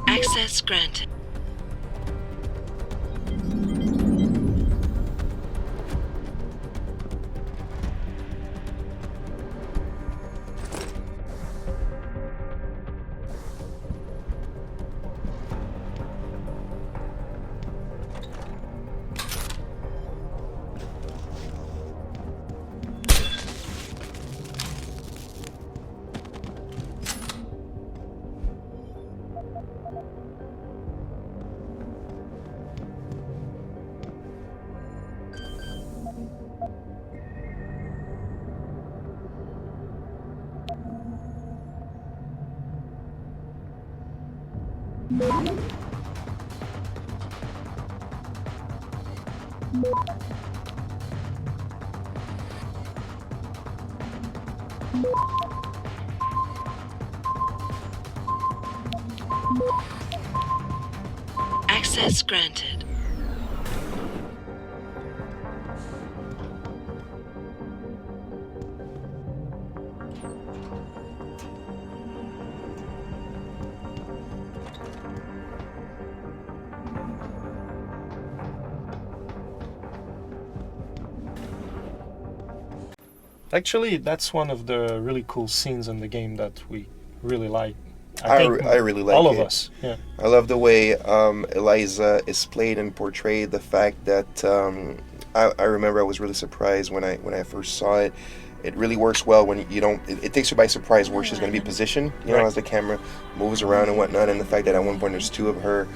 Access granted. Access granted. Actually, that's one of the really cool scenes in the game that we really like. I really like all it. of us. Yeah. I love the way Eliza is played and portrayed. The fact that I remember I was really surprised when I first saw it. It really works well when you don't. It takes you by surprise where she's going to be positioned. You know, Right. as the camera moves around and whatnot, and the fact that at one point there's two of her.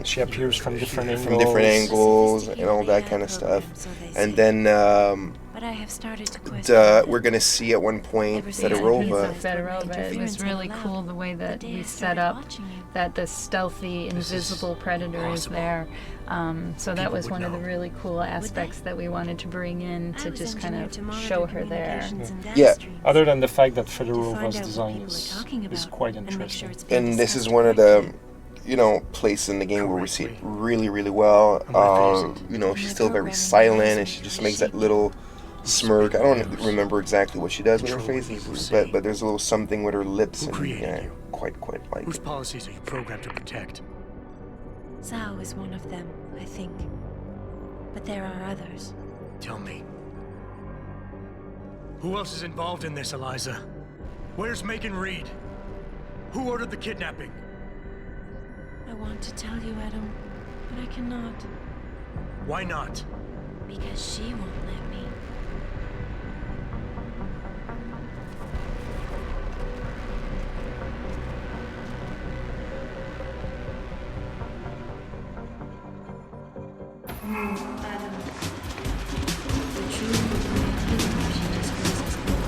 She appears from different angles. From different angles and all that kind of stuff. And then But I have started to question. we're gonna see at one point Fedorova. Fedorova. It was really cool the way that we set up that the stealthy, invisible predator is there. So that was one of the really cool aspects that we wanted to bring in to just kind of show her there. Yeah. Other than the fact that Fedorova's design is quite interesting. And this is one of the, place in the game where we see it really, really well. She's still very silent, and she just makes that little smirk. I don't remember exactly what she does with her face, but there's a little something with her lips, and quite like Whose it. policies are you programmed to protect? Zhao is one of them, I think. But there are others. Tell me. Who else is involved in this, Eliza? Where's Megan Reed? Who ordered the kidnapping? I want to tell you, Adam, but I cannot. Why not? Because she won't let me. Adam. The truth will be hidden if she discloses more.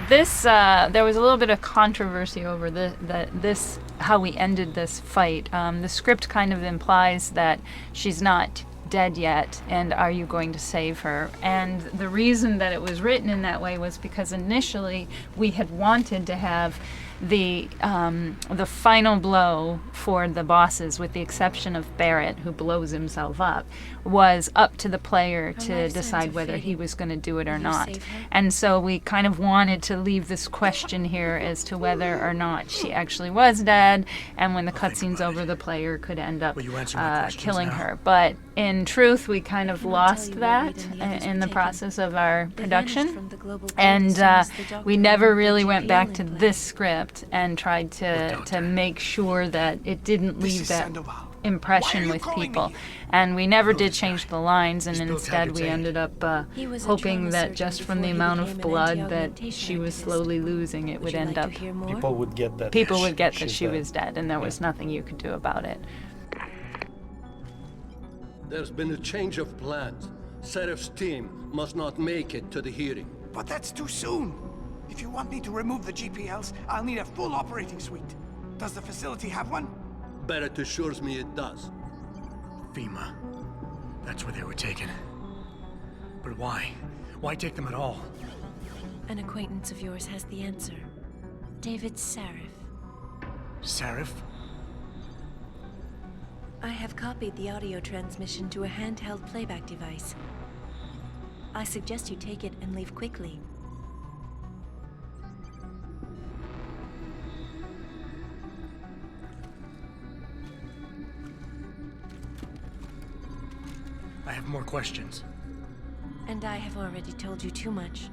This, there was a little bit of controversy over how we ended this fight. The script kind of implies that she's not dead yet, and are you going to save her? And the reason that it was written in that way was because initially we had wanted to have the final blow for the bosses, with the exception of Barrett, who blows himself up, was up to the player to decide whether he was going to do it or not. And so we kind of wanted to leave this question here as to whether or not she actually was dead, and when the cutscene's over, the player could end up killing her. But in truth, we kind of lost that in the process of our production, and we never really went back to this script and tried to make sure that it didn't leave that impression with people. And we never did change the lines, and instead we ended up hoping that just from the amount of blood that she was slowly losing, it would end up... People would get that. People would get that she's she was dead, and there was nothing you could do about it. There's been a change of plans. Serif's team must not make it to the hearing. But that's too soon. If you want me to remove the GPLs, I'll need a full operating suite. Does the facility have one? Barrett assures me it does. FEMA. That's where they were taken. But why? Why take them at all? An acquaintance of yours has the answer. David Sarif. Sarif? I have copied the audio transmission to a handheld playback device. I suggest you take it and leave quickly. I have more questions. And I have already told you too much.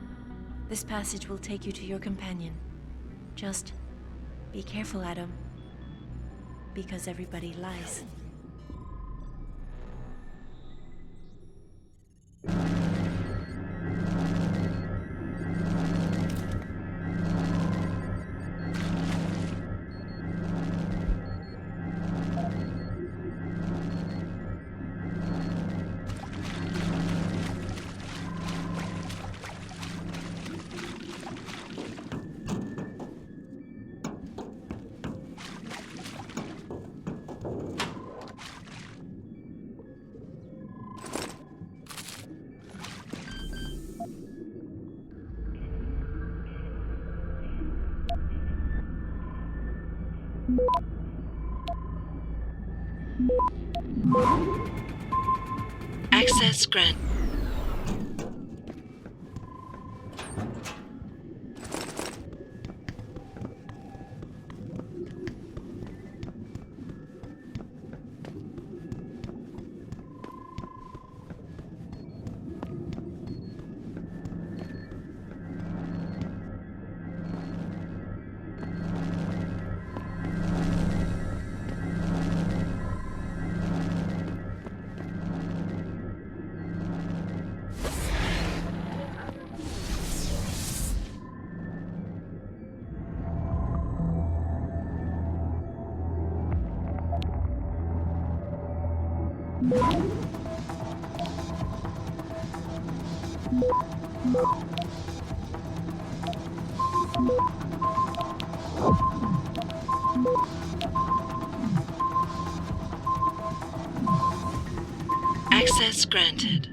This passage will take you to your companion. Just be careful, Adam. Because everybody lies. Access granted. Access granted.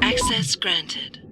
Access granted.